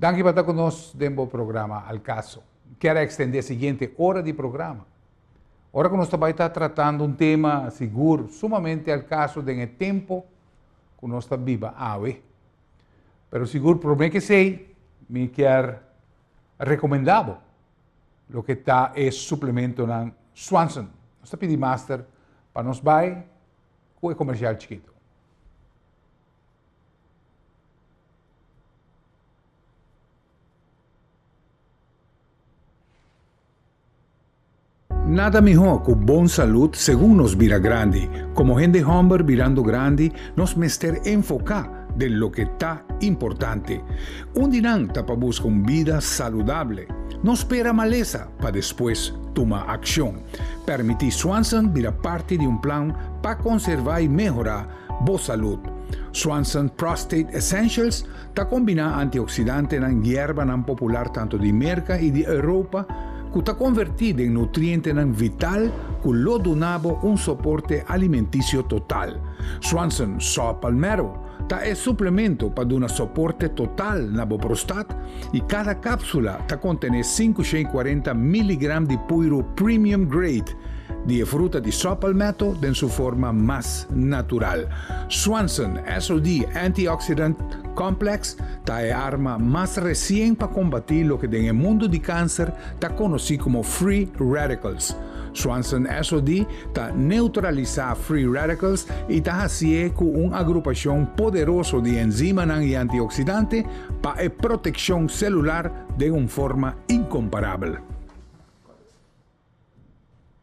Danke por estar conosco no programa Alcaso. Quero estender a seguinte hora de programa. Agora que nós estamos tratando um tema seguro, sumamente al caso do tempo que nós estamos vivendo hoje. Mas seguro, por mim que sei, me quer recomendável o que está é suplemento na Swanson. Nós estamos pedindo master para nos vai com o comercial chiquito. Nada mejor que boa saúde según nos vira grande. Como gente humble virando grande, nos mester enfocar de lo que está importante. Un dinam para buscar una vida saludable. No espera maleza para después tomar acción. Permitir Swanson vira parte de un plan para conservar y mejorar boa salud. Swanson Prostate Essentials está combinando antioxidante en hierba popular tanto de América y de Europa, que está convertido en nutriente vital que lo donaba un soporte alimenticio total. Swanson Saw Palmero está es suplemento para dar soporte total na prostat y cada cápsula está contiene 540 mg de puro premium grade de fruta de saw palmetto en su forma más natural. Swanson SOD Antioxidant Complex está es arma más recién para combatir lo que en el mundo de cáncer está conocido como free radicals. Swanson SOD está neutralizar free radicals y está haciendo con una agrupación poderosa de enzimas y antioxidantes para protección celular de una forma incomparable.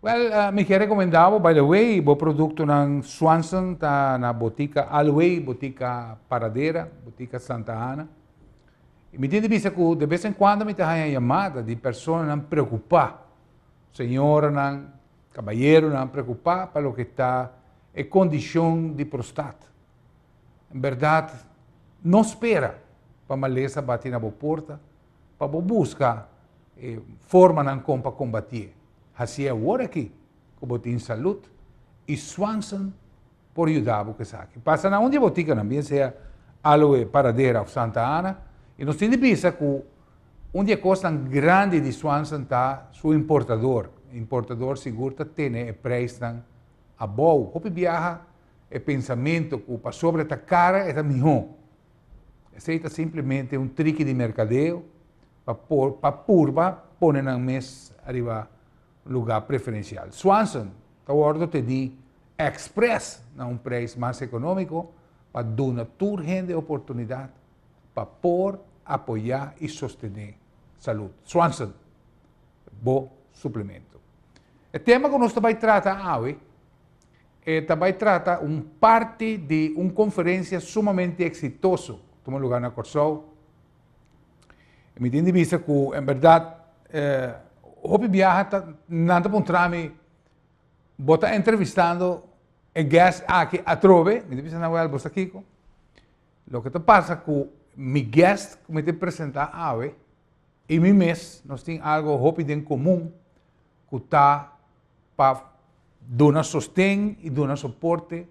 Well, me quer recomendado, by the way, o produto ng Swanson está na botica Alway, botica Paradeira, botica Santa Ana. E me diz que de vez em quando me tem chamada de pessoas não preocupar, senhora não, caballeiro não preocupar para o que está em condição de prostate. Em verdade, não espera para a maleza bater na porta, para buscar forma não para combater. Assim é agora aqui, como tem saúde, e Swanson por ajudar o que sabe. Passa na onde botica também, seja Aloe Paradeira ou Santa Ana, e nós temos de pensar que onde a coisa grande de Swanson está, seu importador. O importador seguro tem preço a bom. Como viaja, o pensamento que para sobre esta cara é melhor. Esse é simplesmente um trick de mercadeo para purba, pôr na mesa arriba lugar preferencial. Swanson, está ordem te di express a um preço mais econômico para dar toda gente oportunidade para por apoiar e sostener saúde. Swanson, bom suplemento. O tema que nós vamos tratar hoje vai tratar parte de uma conferência sumamente exitosa que tomou lugar na Corsol. Me tem de vista que, em verdade, Hopi viaja, nada por trami, bota entrevistando el guest aqui a trove, me dice na web bosta Kiko. Lo que te pasa que mi guest que me te presenta hoje e mi mes nós tem algo hopi em comum que está para dar sostén e dar suporte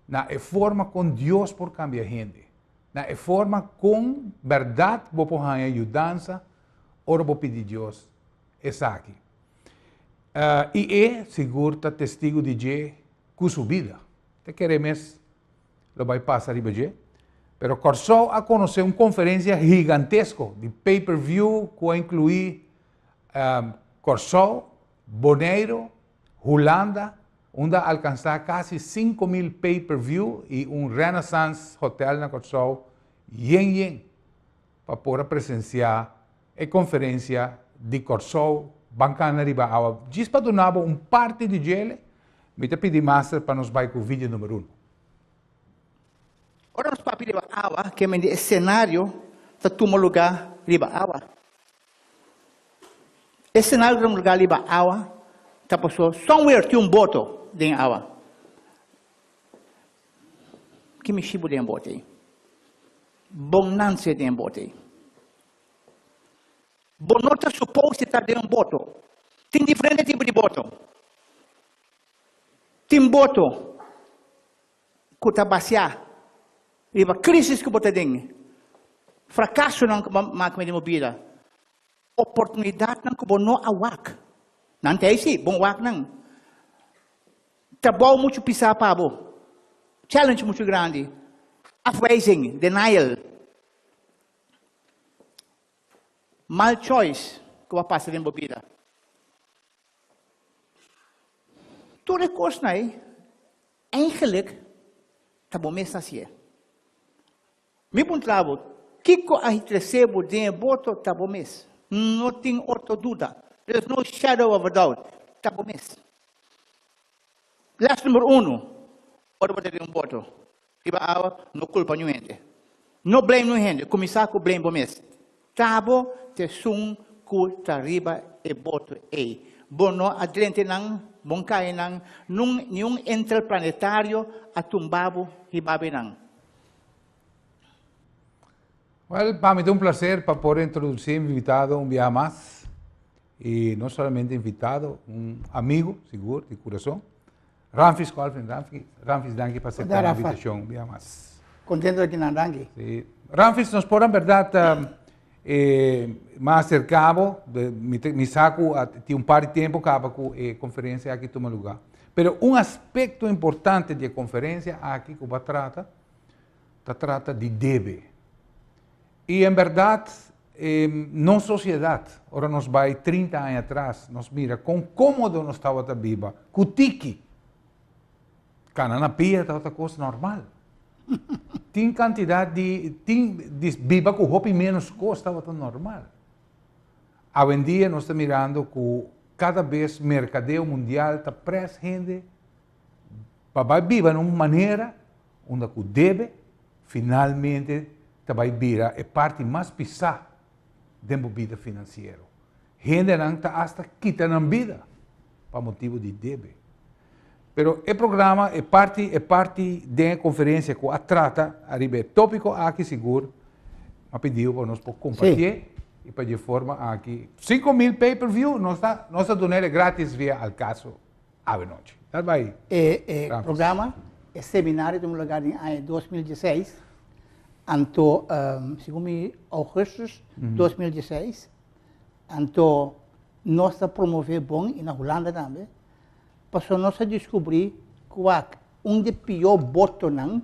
na forma com Deus por cambiar gente, na forma com verdade vou por ajudança, ora vou pedir Deus. Essa aqui. E é, seguro, testigo de Deus com sua vida. Te queremos, lo vai passar riba de. Pero começou a conhecer uma conferência gigantesca de pay-per-view que vai incluir Corsol, Boneiro, Holanda, onde alcançar quase 5.000 pay-per-view e Renaissance Hotel na Corsol, yen, para poder presenciar a conferência de Corsol, bancana Riba. Diz para donar parte de gele, me te pedir master para nos vai com o vídeo número 1. Ora nos papi Riba Awa, que é o cenário para tomar lugar Riba Awa. Esse cenário para lugar Riba Awa, está passou somewhere tem boto dentro Awa. Que me chibo dentro boto aí. Bonança dentro boto aí. Bonota suposto estar dentro boto. Tem diferente tipo de boto. Tem boto que está baseado. E a crise que boto dentro. Fracasso ng máquina de mobila. Oportunidade ng kubo no awak. Nantay si, bom wak nang. Trabalho muito pisar pabo. Challenge muito grande. Afweising, denial. Mal choice que vai passar em mobila. Tudo é coisa aí. Eigenlijk, tá bom mesmo assim. Me perguntava, Kiko a recebo de voto tá bom mesmo. Não tem outra dúvida. There's no shadow of a doubt. Tá bom mesmo. Last número 1. Ora botar um voto. Riba awa, no culpa nenhuma gente. No blame nenhuma gente. Começar com blame bom mesmo. Tá bom, te sum culta riba e voto e. Bono adrente nang bongkai nang nung interplanetário atumbabo hibabe nang. Well, para mí es un placer para poder introducir mi invitado un día más. Y no solamente invitado, un amigo, seguro, de corazón. Ramfis, Ramfis, danke por aceptar la invitación un día más. Contento de que nos danke. Sí. Ramfis, nos por en verdad más acercado, mi saco de un par de tiempo acaba con conferencia aquí toma lugar. Pero un aspecto importante de conferencia aquí que va trata de debe. Y en verdad, no sociedad, ahora nos va 30 años atrás, nos mira con cómodo nos estaba viva, cutiki. Kana na pia é outra coisa normal. Tem quantidade de viva com roupa menos coisa estava normal. Hoje em dia nós estamos mirando que cada vez o mercadeo mundial está presente para viver de uma maneira onde o deve finalmente vai virar a parte mais pesada da vida financeira. Gente não está hasta quitando a vida por motivo de deve. Pero o programa é parte da conferência que a trata a Riba tópico aqui seguro, me pediu para nós compartilhar e para de forma aqui 5.000 pay-per-view, nós dando ele grátis via Alcaso à noite. Tá vai. O programa é seminário de um lugar em 2016, então, segundo agosto de 2016, então nós promovemos bom e na Holanda também. Passou nós a descobrir que dos pior voto não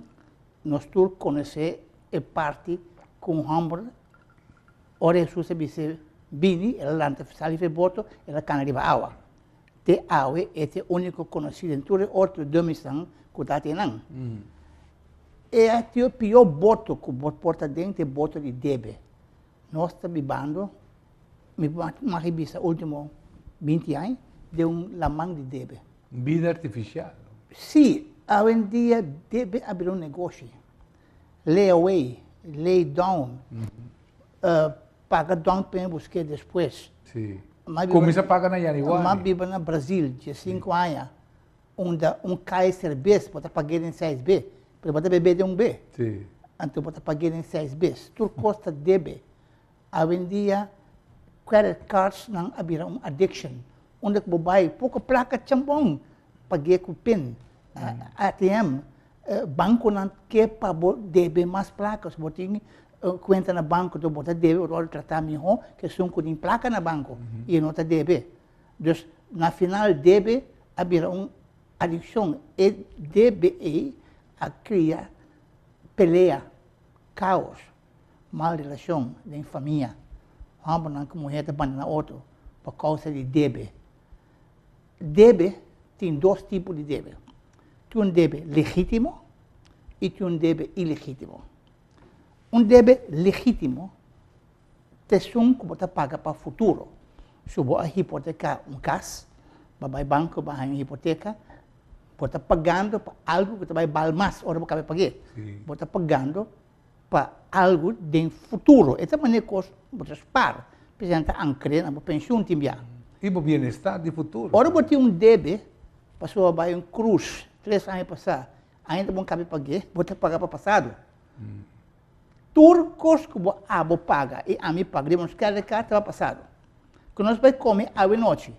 nós todos conhecer a parte com o hamburger, ora Jesus se bini, ela não sabe o voto, ela Kana Riba awa. Te awe é o único conhecido em todo outro domicílio que está tendo. É o pior voto que o porta dentro do voto de debe. Nós estamos vivendo, uma revista último 20 anos, de lamang de debe. Vida artificial. Sim, hoje em dia deve abrir um negócio. Lay away, lay down, paga down payment buscar depois. Sim. Começa a pagar na Januário. Mas vive no Brasil, de 5 anos, onde cai cerveja, pode pagar em 6 vezes, pode beber de 1 vez. Sim. Então pode pagar em 6 vezes. Tudo custa debe. Hoje em dia, credit cards não abrir addiction. Onde que vai pouco placa chambong paguei com PIN, ATM, banco não quer para debe mais placas, botinho conta na banco do botar debe ou tratar melhor que são com placa na banco e não tá debe. Então na final debe abrir adicção e debe a criar peleia, caos, mal relação em família, ambos não como mulher abandona outro por causa de debe. Debe tem 2 tipos de debe. Tem debe legítimo e tem debe ilegítimo. Debe legítimo te são que você paga para o futuro. Se você hipotecar casa, vai banco, vai uma hipoteca, você pagando para algo que vai valer mais, ou você vai pagar. Você pagando para algo de futuro. Essa maneira que você espera, por exemplo, ancre na pensão também. E o bem-estar de futuro. Ora, você debe, passou a cruz, 3 anos passados, ainda não cabe pagar, você pagar para o passado. Tudo que você paga e a mim pagamos cada carta passado. Que nós vamos comer à noite.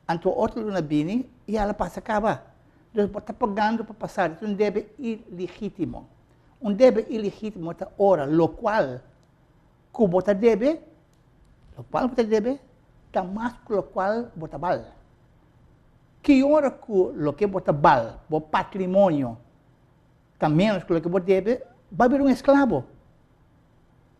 Então, outro luna bini e ela passa a acabar. Então, você está pagando para o passado. Então, debe ilegítimo. Debe ilegítimo é hora, lo qual que bota debe, o qual bota debe, está mais que o qual bota bal. Que hora que o que bota bal, o patrimônio, está menos que o que bota debe, vai vir escravo.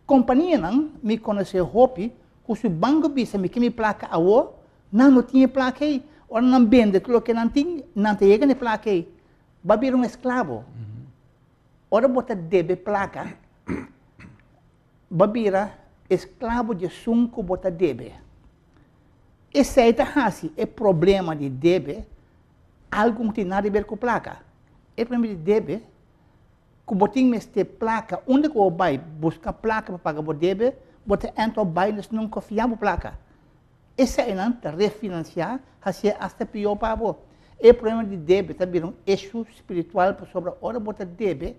Companhia não me conhece hopi, que se o banco bisa me que me placa a o, não tinha placa aí, ou não vende tudo que não tem chega placa aí, vai vir escravo. Ora bota debe placa, vai vir escravo de sunco bota debe. Esse aí é problema de debe, algo que tem nada a ver com placa. É problema de debe, que botinho este placa, onde que eu vai buscar placa para pagar o debe, botar entrar vai não confiar na placa. Esse aí não está refinanciar, assim até pior para você. É problema de debe, também um eixo espiritual para sobre a hora botar debe,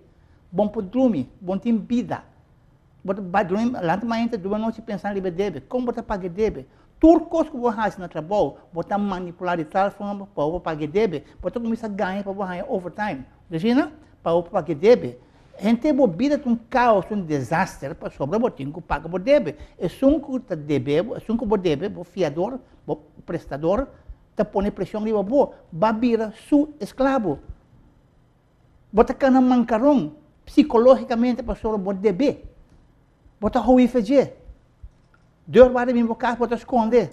bom para dormir, bom tem vida. Botar vai dormir, lá também entra duas noites pensando em debe, como botar pagar debe. Tudo coisa que você faz no trabalho, botar manipular de tal forma para você pagar debe, botar começar a ganhar para você ganhar overtime. Imagina? Para o pagar debe. A gente vida um caos, um desastre para sobre o botinho que paga o debe. É um que debe, é um que o debe, o fiador, o prestador, está pondo pressão em você, vai virar seu escravo. Bota cana mancarão, psicologicamente para sobre o debe. Bota ruim fazer. Deus vai me invocar para esconder.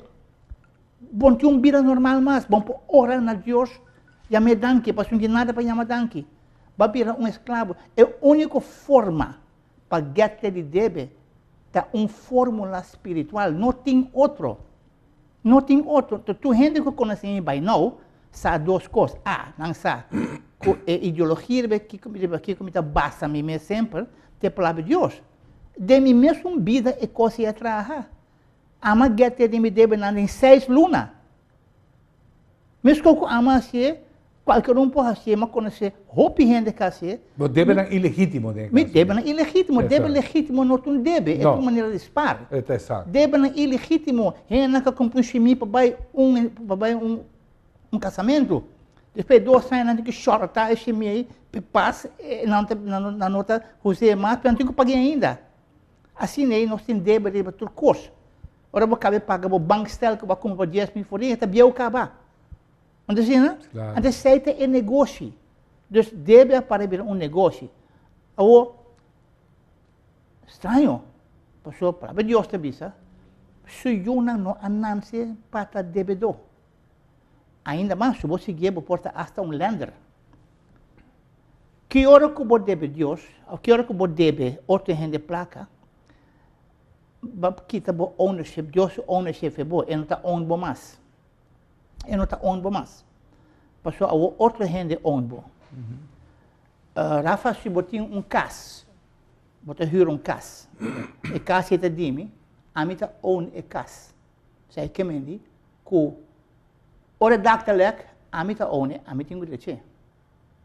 Bom ter uma vida normal mas, bom para orar na Deus, já me danque, para não ter nada para chamar danque. Vai virar um escravo. É a única forma para ganhar de debe, é uma fórmula espiritual, não tem outro. Não tem outro. Tu gente que conhece em Bainão, sabe duas coisas. Não sabe. A ideologia que me basta a mim sempre, é a palavra de Deus. De mim mesmo vida é coisa que trabalhar. Ama ganhar de me debe em 6 lunas. Mesmo que eu ama assim, qualquer um pode ser, mas conhecer roupa e renda que ser. Mas debe não ilegítimo, né? Me debe não ilegítimo, debe legítimo não tem debe, é uma maneira de espar. Exato. Debe não ilegítimo, renda que comprou chimia para um casamento. Depois 2 anos que chora, tá, esse chimia aí, passa, na nota, você mais, não tem que pagar ainda. Assim aí nós temos debe de tudo curso. Ora vou acabar pagar o banco stel que vai comprar 10 mil por dia, até bem acabar. Entendeu? Claro. Então, aceita é negócio. Então, deve para um negócio. Ou, estranho, pessoa para Deus te visa, se eu não anuncie para devedor. Ainda mais, se você seguir, porta hasta um lender. Que hora que você deve Deus, ou que hora que você deve outra gente placa, kita bo ownership, Deus ownership é bom, e não está own mais. E não está own mais. Passou a outra gente own bo. Rafa, se botar casa, botar hyra casa. E casa é dimi, a mim está own e casa. Sai que mendi, que ora dacta lek, a mim está own, a mim tem que dizer.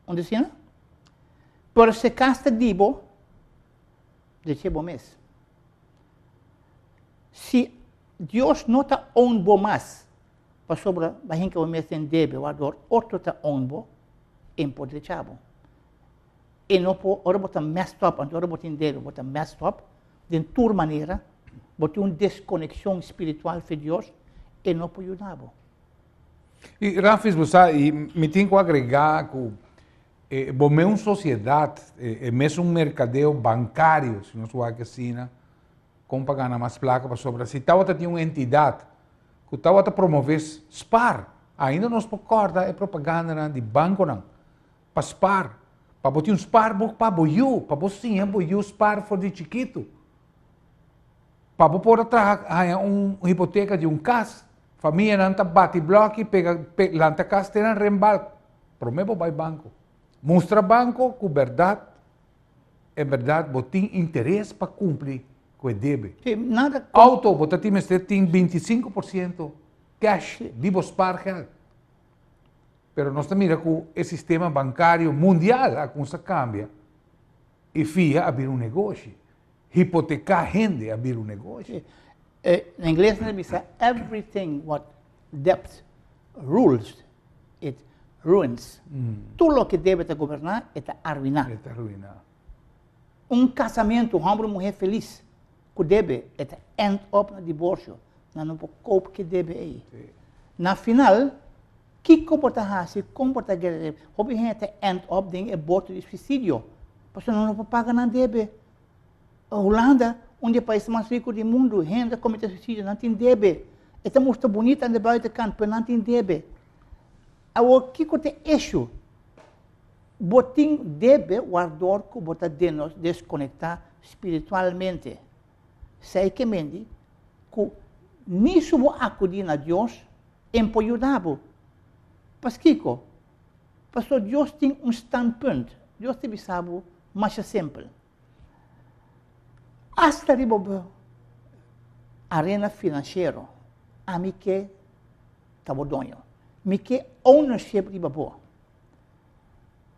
Onde se não? Por se casa dibo, dizer bom mês. Se Deus não está on bo mais, para sobre a gente que o mês tem debe, o ador, outro está on bo, em poder chabo. E não pode, ora botar messed up, ora botar em debe, botar messed up, de toda maneira, botar uma desconexão espiritual com Deus, e não pode ajudar. E Rafis, você, me tem que agregar que bom, é uma sociedade, é mesmo um mercadeo bancário, se não se vai que assim, como pagar mais placa para sobre. Se tal tem uma entidade que tal promover SPAR, ainda não se concorda é propaganda de banco não, para SPAR, para botar um SPAR para boiu, para você é boiu SPAR for de chiquito, para pôr atrás uma hipoteca de casa, família não tá bate bloco, pega lá na casa tem rembal, promete vai banco, mostra banco com verdade, é verdade, botem interesse para cumprir que debe. Nada. Auto, você tem 25% cash, vivo SPAR. Pero nós mira que o sistema bancário mundial a coisa cambia. E FIA abrir um negócio. Hipotecar gente abrir um negócio. Em inglês, diz everything what debt rules, it ruins. Tudo o que deve te governar é te arruinar. Está arruinado. Um casamento, um homem e uma mulher feliz. que debe, é end up no divórcio. Não pode cope que debe aí. Na final, que comporta assim, comporta que hobby gente end up ding é boto de suicídio. Porque não pode pagar na debe. A Holanda, onde é o país mais rico do mundo, gente comete suicídio, não tem debe. É muito bonita na buitenkant, mas não tem debe. O que é eixo? Botin debe guardar que bota de nos desconectar espiritualmente. Sei que mendi que nem subo acudir a Deus empoiudabo. Pasquico, pastor Deus tem standpunt. Deus te sabe mais simples. Hasta riba arena financeiro, a mim que tabodonho, me que ownership riba boa.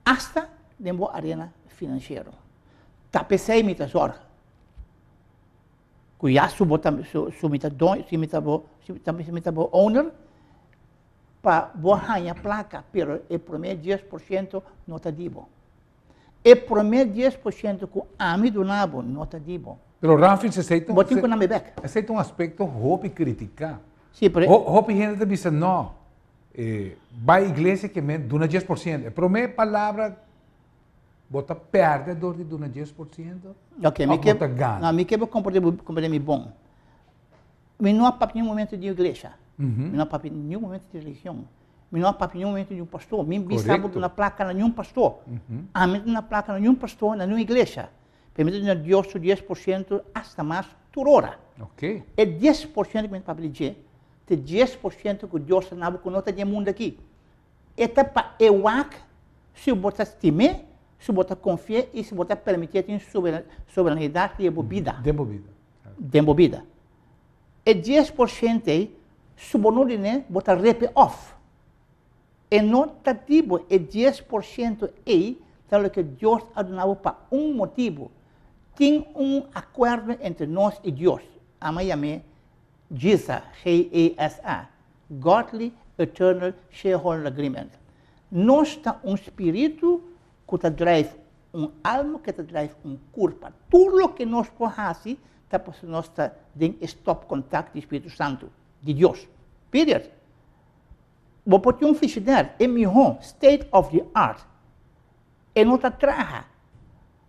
Hasta dentro arena financeiro. Tapesei me tesoro. Cuia subota sumita don, sumita bo owner pa boa placa, pero o primeiro 10% nota dibo. O primeiro 10% que a mim donavo nota dibo. Pero Rafi, se aceita um aspecto hope criticar. Sim, pero hope gente diz não. Vai à igreja que me dona 10%. Pero me palavra bota perde dor de dona 10%. Ok, me que não me que vou compreender bom. Me não há papo nenhum momento de igreja. Me não há papo nenhum momento de religião. Me não há papo nenhum momento de um pastor. Me bisabo na placa na nenhum pastor. A mim na placa na nenhum pastor na nenhuma igreja. Permite na Deus 10% hasta mais por hora. Ok. É 10% que me papo dizer. Te 10% que Deus não com nota de mundo aqui. Eta para eu se eu botar estimar, se eu botar confiar e se eu botar permitir ter soberanidade e bebida. Dembobida. É 10% aí, se o não né, botar rep off. E nota tipo é 10% aí, tal que Deus ha dado para motivo. Tem acordo entre nós e Deus. Amanhã GISA, G-A-S-A, Godly Eternal Shareholder Agreement. Nós temos espírito que te drive alma que te drive corpo. Tudo o que nós podemos fazer, nós temos stop contact do Espírito Santo, de Deus. Period. Vou pôr um frigideiro, é melhor, state of the art. E não te traga.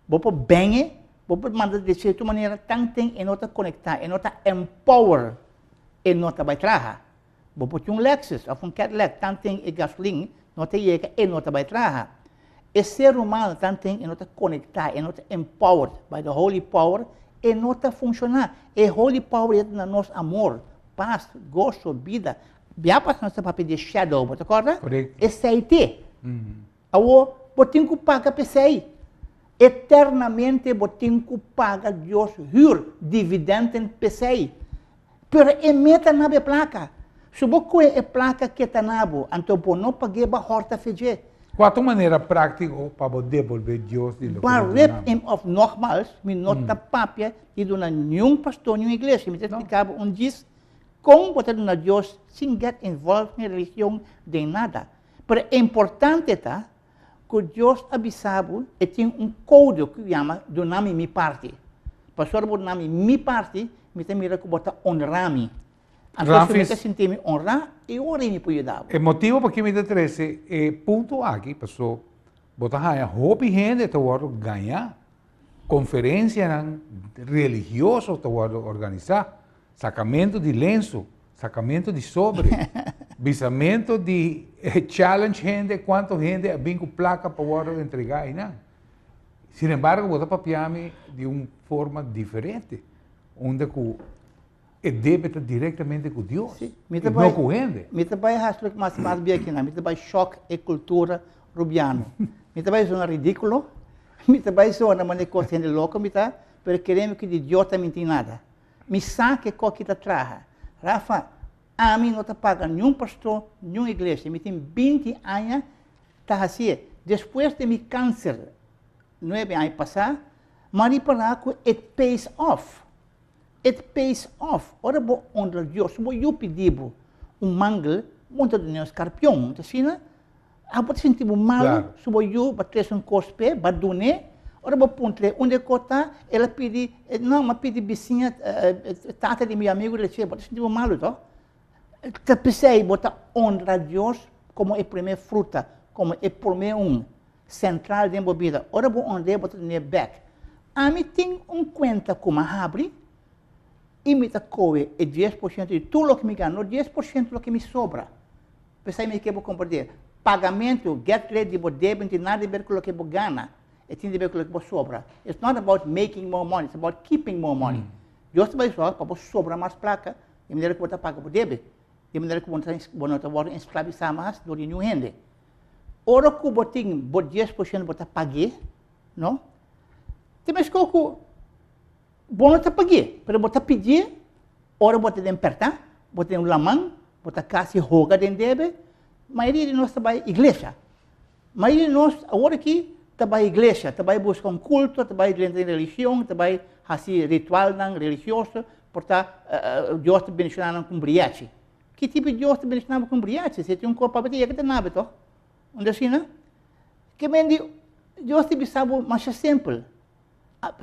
Vou pôr bem, vou pôr mandar de certa maneira, tanto e não te conectar, e não te empower. E não te vai trazer. Vou pôr um Lexus, ou um Cadillac, tanto e gasolina, não te chega e não te vai trazer. E ser humano, tanto e não te conectar, e não te empower by the Holy Power, e não te funcionar. E Holy Power é no nosso amor, paz, gosto, vida. Bia pas nosso papel de shadow, você concorda? Correto. Esse aí tem. Botem que paga PCI. Eternamente botem que paga Deus dividendo em PCI. Pero é meta na placa. Se você é placa que está na bo, então não pague ba horta fede. Qual a maneira prática para devolver Deus de lo que Para rep him of nogmaals, me nota papel e do nenhum pastor, nenhuma igreja, me explicava diz como botar na Deus sem get involved em religião de nada. Mas é importante que Deus avisava e tem código que chama do nome mi parte. Pastor do nome mi parte, me tem mira que botar honrar-me. Então, se me sentir honrar, eu orei me para ajudar. O motivo para que me interesse é ponto aqui, pessoal, botar a roupa e gente te vai ganhar conferência religiosa te vai organizar. Sacamento de lenço, sacamento de sobre, visamento de challenge gente, quanto gente vem com placa para entregar aí, não. Sin embargo, botar papiame de uma forma diferente, onde deve estar diretamente com Deus, não com gente. Me trabalha hashtag mais bem aqui, me trabalha choque e cultura rubiano. Me trabalha zona ridículo, me trabalha zona maneira coisa louca, me tá, porque queremos que de idiota não tem nada. Me saque qual que te traga. Rafa, a mim não te paga nenhum pastor, nenhuma igreja. Me tem 20 anos, tá assim. Depois de meu câncer, 9 anos passar, mas para que it pays off. It pays off. Ora, vou honrar Deus. Se eu pedir mangle, monta de um escarpião, tá assim, né? Vou sentir mal, se eu bater um cospe, badune, Ora, vou pontre, onde cota, ela pede, não, mas pede vizinha, tata de meu amigo, ele disse, você não malo, tá? Te pensei, botar honra a Deus como é a primeira fruta, como é primeiro central da vida. Ora, vou honrar, botar no back. A mim tem conta como abre, e me coe é 10% de tudo o que me ganho, 10% do que me sobra. Pensei que vou compreender. Pagamento, get ready, vou débito, não tem nada a ver com o que vou ganhar. É tem a ver com o que vou sobra. It's not about making more money, it's about keeping more money. Deus vai só para você sobrar mais placa, de maneira que você paga por débito, de maneira que você vai escravizar mais do que não rende. Ora que você tem 10% você pague, não? Tem mais que você pague, mas você pedir, ora você tem apertar, você tem lamang, você quase roga dentro débito. A maioria de nós trabalha na igreja. A maioria de nós, agora aqui, trabalha na igreja, trabalha buscar culto, trabalha dentro da religião, trabalha assim ritual religioso, portanto, Deus te abençoa com briete. Que tipo de Deus te abençoa com briete? Se tem corpo para ti, que tem nada, então? Onde assim, não? Que mendi, Deus te abençoa, mas é simples.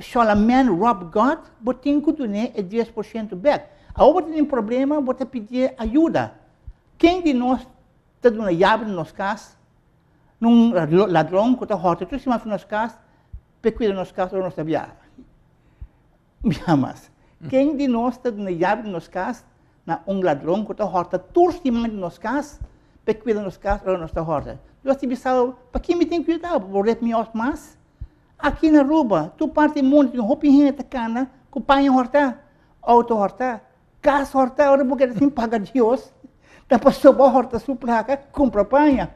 Shall a man rob God? Você tem que dar 10% back. Agora tem um problema, você pedir ajuda. Quem de nós está dando uma chave na nossa casa? Num ladrão que está horto, tudo cima da nossa casa, para cuidar da nossa casa ou nossa viagem. Mas, quem de nós está dando uma chave na nossa casa, ladrão que está horto, tudo cima da nossa casa, para cuidar da nossa casa ou nossa horta? Deus te pensava, para quem me tem que cuidar? Vou repetir mais? Aqui na Riba, tu parte do mundo, tem roupa em Kana, com o pai em horta, auto horta, casa horta, agora porque assim paga Deus. Dá para sobrar a horta sua placa, compra panha.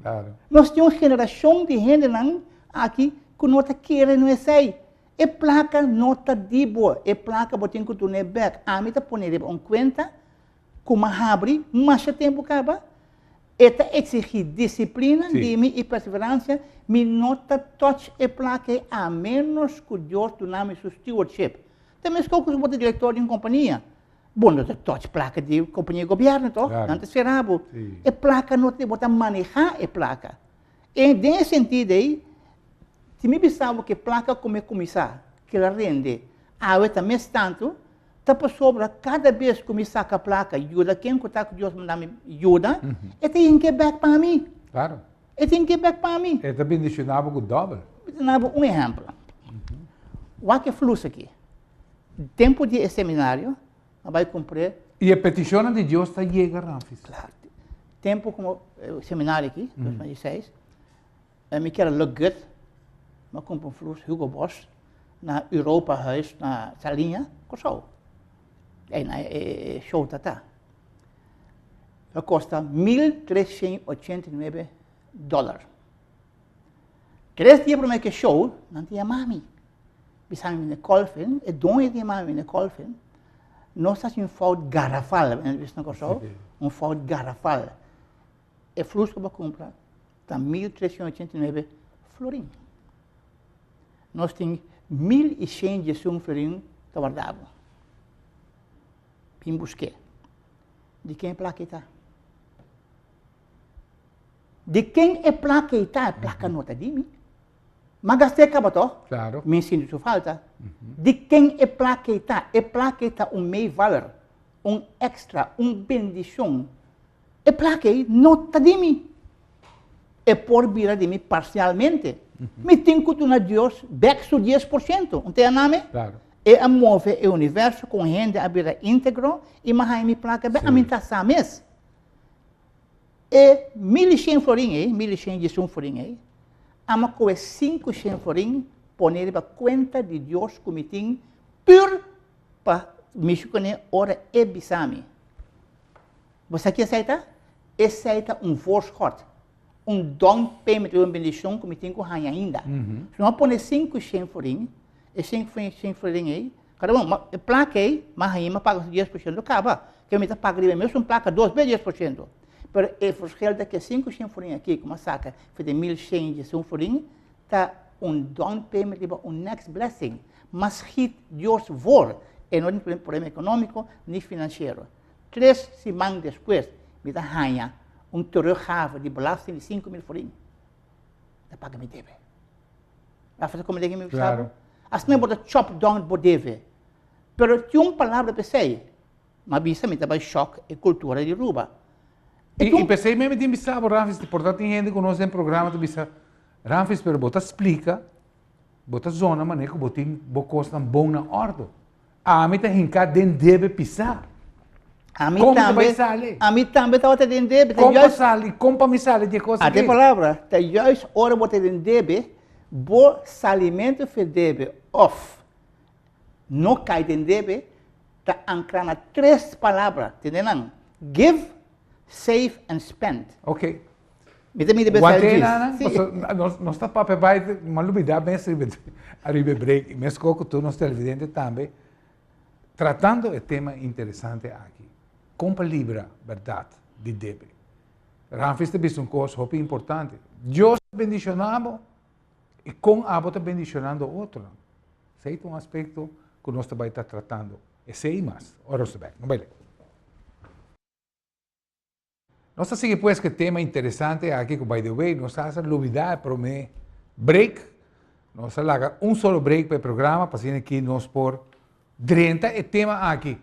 Claro. Nós temos uma geração de gente aqui que não está querendo isso aí. E placa não está de boa. E placa você tem que tornar back. A mim está pondo em conta, como abre, mas o tempo acaba. E está exigir disciplina de mim e perseverança. Me não está touch e placa a menos que Deus tenha seu stewardship. Também se você é diretor de uma companhia. Bom, não touch placa de companhia de governo, então, não te serabo. E placa não te bota manejar a placa. E nesse sentido aí, se me pensava que placa como começar, que ela rende, a também tanto, tá para sobra cada vez que me saca a placa, ajuda quem que está com Deus me dá ajuda, e tem que back para mim. Claro. E tem que back para mim. É também destinado com o dobro. Um exemplo. O que é fluxo aqui? Tempo de seminário, vai cumprir. E a petição de Deus está chegando, Ramfis. Claro. Tempo como seminário aqui, 2016, me quero look good, mas compro um fluxo Hugo Boss, na Europa, na salinha, com show. É na show tá. Custa $1.389. 3 dias para que show, não tinha mami. Bisang na colfin, e doon tinha mami na colfin. Nós temos um fout garrafal, um fout garrafal. E fluxo que eu vou comprar está 1.389 florim. Nós temos 1.100 de florim guardado. Vim buscar. De quem é placa está? De quem é placa está? A placa não está de mim. Mas gastei acaba to? Claro. Me ensino isso falta. De quem é placa está? É placa está meio valor, extra, bendição. É placa não está de mim. É por vir de mim parcialmente. Me tenho que dar a Deus back to 10%. Não tem nome? Claro. É a mover o universo com gente a vida íntegro e mais me placa bem a mim tá sames. E 1.100 florim aí, 1.100 de florim aí. Ama com 500 florim poner para conta de Deus como tem pur para me chucane ora e bisami. Você aqui aceita? Aceita force hot. Down payment, uma bendição como tem com rainha ainda. Se não poner 500 florim, e 500 florim aí, cada placa aí, mas rainha paga 10% do cabo. Que eu me paga mesmo uma placa 2 vezes 10%. Pero é verschil que 500 florim aqui, como saca, foi de 1.100 de florim, tá down payment para next blessing. Mas hit Deus vor, e não tem problema econômico nem financeiro. 3 semanas depois, me dá rainha, teruggave de belasting de 5.000 florim. Dat paga me debe. Para fazer como ele me Claro. sabe. Assim não bota chop down por deve. Pero tinha uma palavra para sei. Mas bisa me também choque e cultura de Riba. E pensei mesmo de sabe, Ramfis, portanto tem gente que nós em programa de bisa, Ramfis, pero bota explica, bota zona maneira que botin bocosta bom na ordem. A mim tá hincar dentro deve pisar. A mim Como você também, vai sair? a mim também estava tendo debe. Como me sale de coisa Até palavra, tá juist hora botar tendo debe, bo salimento fe debe off. No cai dentro debe, tá ancrando três palavras, entendeu? Give, save and spend. Ok. Me deve de Guantena, nós está para vai uma lubidade bem arriba break, mas como tu nos televidente também, tratando o tema interessante aqui. Compra libra, verdade, de debe. Ramfis te visto um coisa muito importante. Deus bendicionamos e com a bota bendicionando outro. Sei um aspecto que nós vai estar tratando. E sei mais. Ora, você vai. Não vai ler. Nós seguimos pues que tema interessante aqui que, by the way, nós fazemos novidade para mim. Break. Nós fazemos solo break para o programa, para aqui nós por 30 e tema aqui.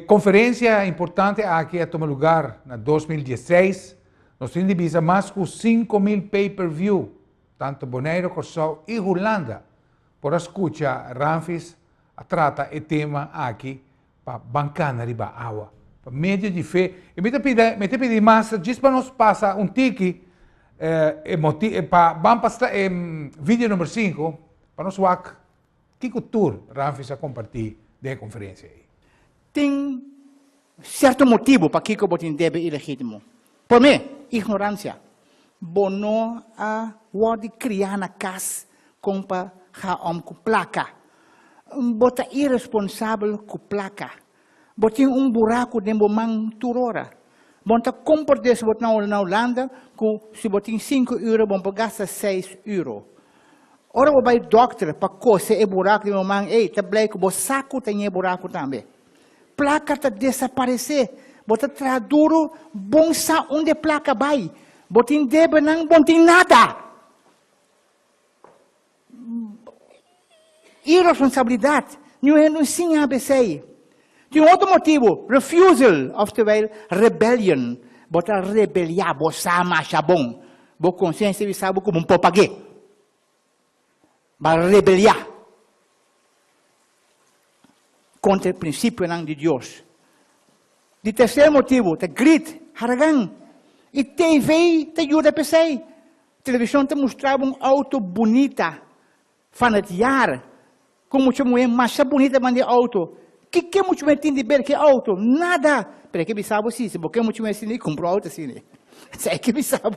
Conferência importante aqui a tomar lugar em 2016. Nós temos divisa mais de 5.000 pay-per-view, tanto Bonaire, Corsol e Holanda. Por escutar, Ramfis trata o tema aqui para bancar na Riba água. Medio de fé. E me te pedi mais, diz para nós passar tiki para vídeo número 5, para nós ver que cultura Ramfis a compartilhar da conferência aí. Tem certo motivo para que eu botem debe ilegítimo. Por mim, ignorância. Bono a word criar na casa com para com placa. Bota irresponsável com placa. Botin buraco dentro man turora. Bonta compra desse bot na Holanda, se botin 5 euro, bom gasta 6 euro. Ora o vai doctor para coser e buraco dentro man, tá bleco, bo saco tem buraco também. Placa tá desaparecer. Bota traduro, bom sa onde placa vai. Botin debe não botin nada. Irresponsabilidade. Não sim ABC. Tem outro motivo, refusal, oftewel rebellion. Bota rebeliar, bosa macha bom. Bo consciência sabe como pague. Ba rebeliar. Contra o princípio de Deus. De terceiro motivo, te grit, haragang. E TV te ajuda a pensar. Televisão te mostrava auto bonita, fanatiar. Como se mulher mais bonita mande auto. Que muito mais tem de ver que auto? Nada. Pero que me sabe sim, se porque muito mais tem comprou auto assim. Sei que me sabe.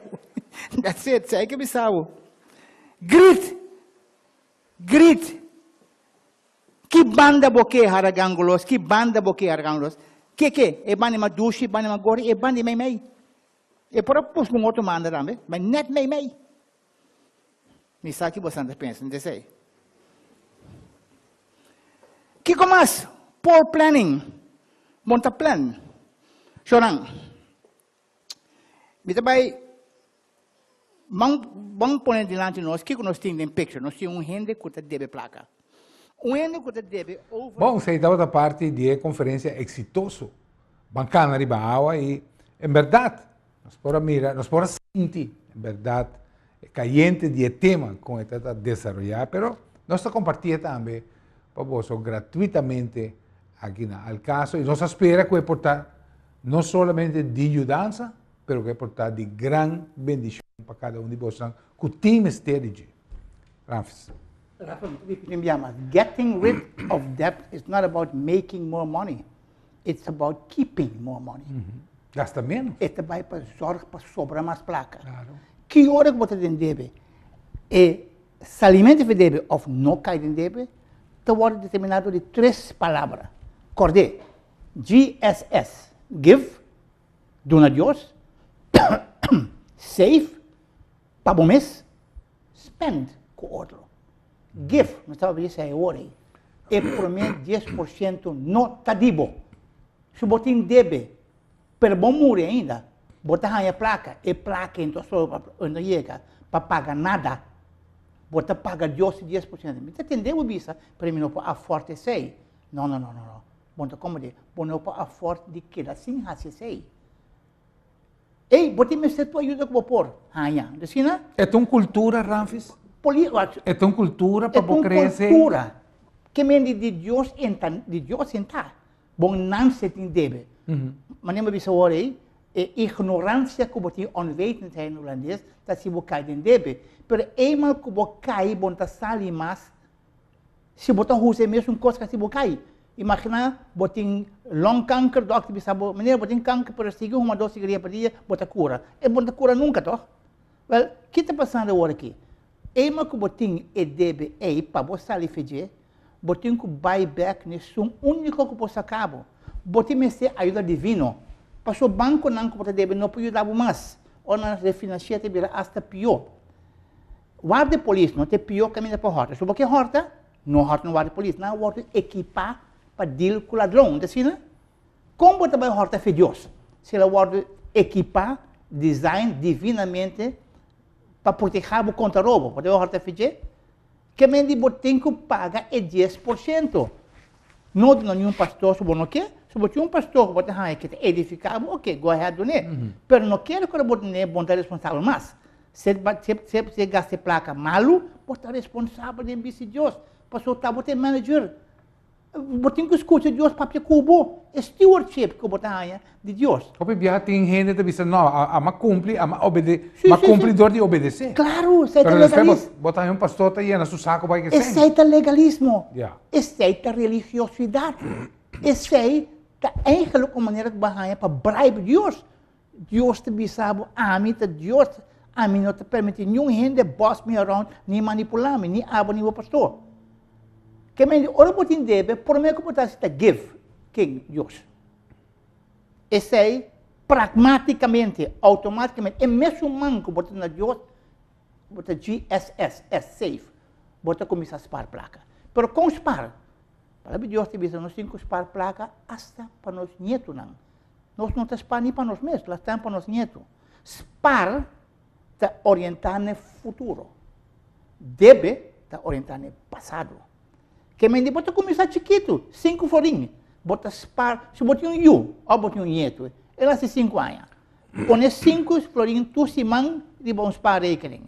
That's it, sei que me sabe. Grit. Que banda boque haragangulos, que banda boque haragangulos. Que? E banda ma dushi, banda ma gori, e banda mei. E por pus com outro manda também, mas net mei. Me sabe que você pensa, não sei. Que comas? Poor planning. Monta plan. Chorang. Mita bay, vamos pôr diante de nós, o que nós temos em picture? Nós temos gente que deve placa. Gente que deve over... Bom, você da outra parte de conferência exitoso. Bancana Riba água e, em verdade, nós podemos mirar, nós podemos sentir, em verdade, caliente de tema com este desenvolver, mas nós compartilhamos também para você gratuitamente aqui na Alcaso e nós espera que vai portar não somente de ajudança, mas que vai portar de grande bendição para cada de vocês, com o team strategy. Ramfis. Getting rid of debt is not about making more money. It's about keeping more money. Gasta menos. Este vai para zorg para sobrar mais placa. Claro. Que hora que você tem debe? E salimento de debe ou não cai em debe, está determinado de três palavras. Acordei. GSS. Give. Dono a Deus. Save. Para o mês. Spend. Com outro. Give. Não estava dizendo aí hora. E por mim 10% não está dibo. Se você debe, pero bom morrer ainda, botar a placa, e placa então só não chega para pagar nada. Bota paga Deus 10%. Me entendeu, bisa? Para mim não pode aforte sei. Não. Bota como de? Não pode aforte de que assim assim sei. Ei, bota me se tu ajuda com por. Ya. Desina? É tão cultura, Ramfis? É tão cultura para crescer. É cultura. Que me de Deus entrar. Bom não se tem debe. Mas nem me bisa orei. Ignorância que você onwetendheid no holandês, dat se você cai em debe. Pero eenmaal que você cai, você sali mais, se você usa mesmo coisa que se você cai. Imagina, você tem longkanker, dokter bisa bo, meneer, você tem kanker, pero sigue uma dose de cigarette por dia, você cura. E você cura nunca, toch? Well, o que está passando agora aqui? Eenmaal que você tem debe, para você sair fazer, você tem que buyback nesse único que você acaba. Você me se ajuda divino. Para o banco não pode deve não pode ajudar mais. Ou na refinanciar te vira hasta pior. Guarda polícia não te pior caminho para horta. Se você horta, não guarda polícia, não guarda equipar para deal com o ladrão, assim, como você vai horta for Deus? Se ela guarda equipar, design divinamente para proteger contra roubo, você vai horta fazer? Que mendi você tem que pagar 10%. Não de nenhum pastor, se você não quer. Se você um pastor que está edificado, ok, go ahead do né. Pero não quero que você não responsável mais. Se você gasta placa malo, você está responsável de enviar Deus. Pastor, você é manager. Você tem que escutar Deus para o cubo. Stewardship que você tem de Deus. Porque já tem gente que diz, não, a cumpre, a cumpridor de obedecer. Claro, isso é legalismo. Você é um pastor que está no seu saco para que seja. Isso é legalismo. Yeah. Isso é religiosidade. Isso é eigenlijk een manier dat we para bribe Deus. Deus te bisabo, Deus, não te permite nenhum gente boss me around, nem manipular me, nem abo, nem o pastor. Que me ora botin debe, por mim que botar se give, king Deus. Esse é pragmaticamente, automaticamente, é mesmo man que botar na Deus, botar GSS, é safe, botar começar a spar placa. Pero com spar, para Deus te bisa, nós temos que spar placa hasta para nós netos não. Nós não spar nem para nós mesmos, nós estamos para nós netos. Spar está orientado no futuro. Debe está orientado no passado. Que me diz, bota começar chiquito, 5 florinhos. Bota spar, se botar ou botar neto, ele hace 5 anos. Põe 5 florinhos, tu se man, de bom spar rekening.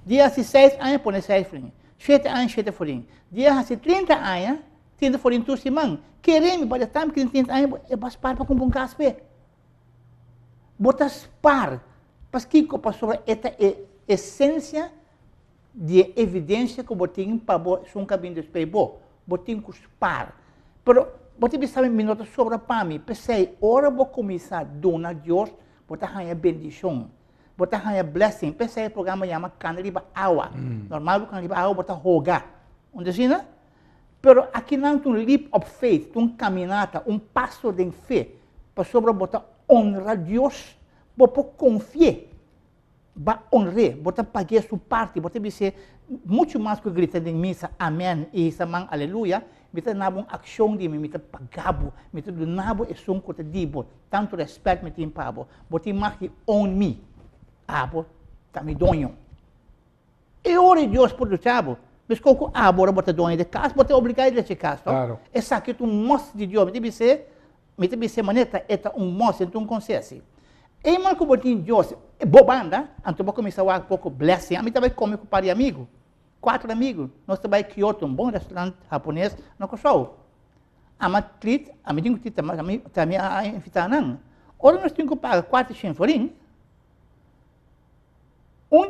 Dia hace 6 anos, põe 6 florinhos. 7 anos, 7 florinhos. Dia hace 30 anos, 30 florinhos, tu se man. Queremos, para estar que 30 anos, é para spar para comprar um café. Bota spar. Mas que sobre esta essência de evidência que você tem para um caminho de espelho, você tem que spar. Mas você precisa me notar sobre para mim, pensei, ora vou começar a donar a Deus, você ganha bendição, você ganha blessing. Pensei, o programa chama Kana, Riba, Awa. Normal, Kana, Riba, Awa, você roga. Onde assim, né? Mas aqui não tem um leap of faith, um caminhada, um passo de fé, para sobre você honrar Deus. Você confiar, vai honrar, você pagar sua parte, você vai ser muito mais que gritar em missa, amém, e samang, aleluia, você não uma ação de mim, você pagabo, você não é som que você diz, tanto respeito me tem para você mais que own me, abo, tá me donho. E ora Deus por o chavo, mas como agora você donho de casa, você é obrigado a ir de casa, claro. Essa aqui é um moço de Deus, me deve ser maneta, é um moço, então consciência. E mal que botin Deus, bobanda, então vou começar a um pouco blessing. A mim também come com pari amigo, 4 amigos. Nós também em Kyoto, um bom restaurante japonês, não começou. A matrit, a mim tem que também a invitar não. Ora nós temos que pagar 400 florin.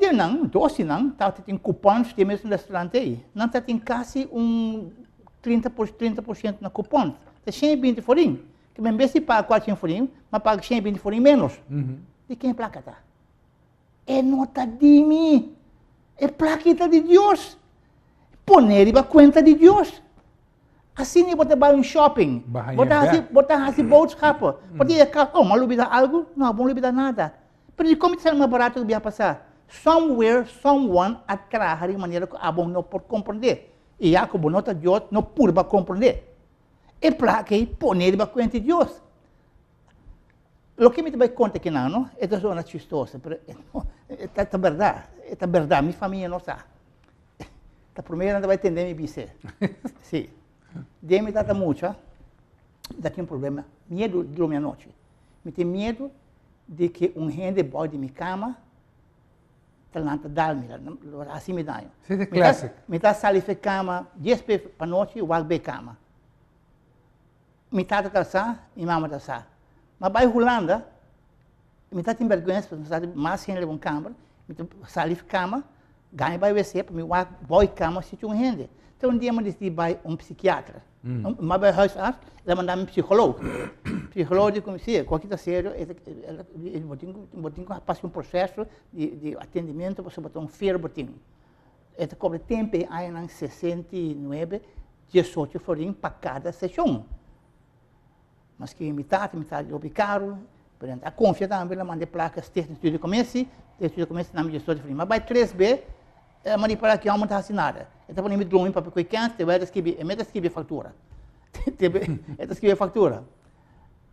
Dia não, 12 não, tá tem cupons de mesmo restaurante aí. Não tá tem quase 30% na cupom. Tá 120 florin. Que em vez de pagar 400 florin, mas paga 120 florin menos. De quem é placa tá? É nota de mim. É plaquita de Deus. Poner a conta de Deus. Assim você vai em shopping. Você assim boodschap. Porque mas lubida algo? Não, não lubida nada. Mas como isso é mais barato que vai passar? Somewhere, someone atrás de maneira que a bom não pode compreender. E a que nota de Deus não pode compreender. É para que poner a conta de Deus. O que me dá conta que não, é da zona chistosa, mas é verdade, minha família não sabe. A primeira vai atender me bise. Sim. Demi tata mucha, da tem um problema, medo de dormir à noite. Me tem medo de que gente boy de minha cama, talanta dá-me, assim me dá. Isso é clássico. Me tá sali fe cama, 10 para noite, eu vou cama. Me tata tá sa, e mama tá sa. Mas vai Holanda, me tá tem vergonha, porque sabe mais gente leva um câmara, me tá sali fe cama, ganha vai WC, para me vai cama se tinha gente. Então um dia eu decidi vai psiquiatra. Mas vai huisarts, ela mandava um psicólogo. Psicólogo de comecei, qualquer coisa sério, ele botinho passa um processo de atendimento, você botar um feiro botinho. Ele cobre tempo aí em 69, 18 florim para cada sessão. Mas que metade de caro, a confia também, ela manda placas, texto de começo na minha gestor de florim. Mas vai 3B, manipular que não está assinada. Então, para mim, drone para que canse, eu vou escrever fatura. Eu escrever fatura.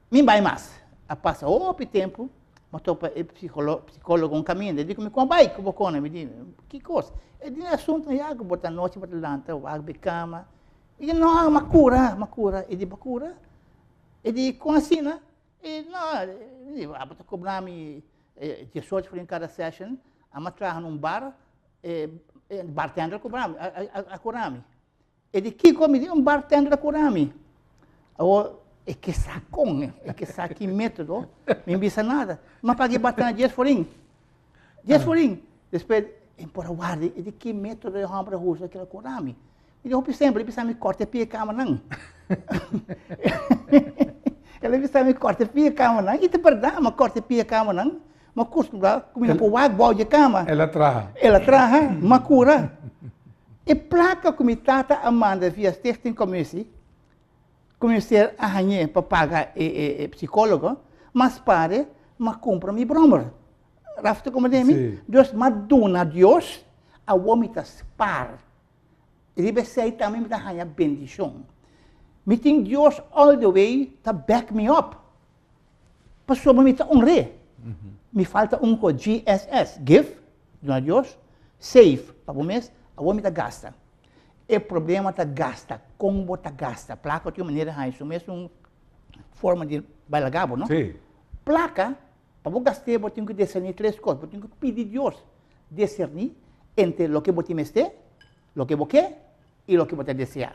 Me vai mais. A passa outro tempo, mas estou para psicólogo um caminho. Ele diz, como vai que eu vou me diz, que coisa? Ele diz, assunto, eu vou botar noite para lanta, eu vou cama. Ele diz, não, uma cura. Ele diz, uma cura? Ele diz, com assim, né? Ele diz, não, vou cobrar-me 18 por cada session, a trabalhar num bar, bartender a curami. Ele que come um bartender a curami. É que sacão, é que saque método, não me nada. Mas paguei bartender 10 forinhos. 10 forinhos. Depois, por guarda, ele que método de rambra russa aquela curami. Ele eu sempre, ele me corta pia cama não. Ele me corta pia cama não. E te perdão, mas corta pia cama não. Mas custo lá, comendo por água, boa de cama. Ela traz, uma cura. E placa como tata Amanda via texto comecei a ganhar para pagar psicólogo, mas pare, mas compra mi brommer. Rafta como demi, Deus maduna Deus, a vomita spar. Riba sei também me dá ganhar bendição. Me tem Deus all the way to back me up. Pastor me tá honre. Me falta com GSS, give, do Deus, save, para o mês, a homem tá gasta. O problema tá gasta, como tá gasta. Placa de uma maneira, isso mesmo, uma forma de bailagabo, não? Sim. Placa, para você gastar, você tem que discernir 3 coisas. Você tem que pedir a Deus, discernir entre o que você meste, o que você quer e o que você deseja.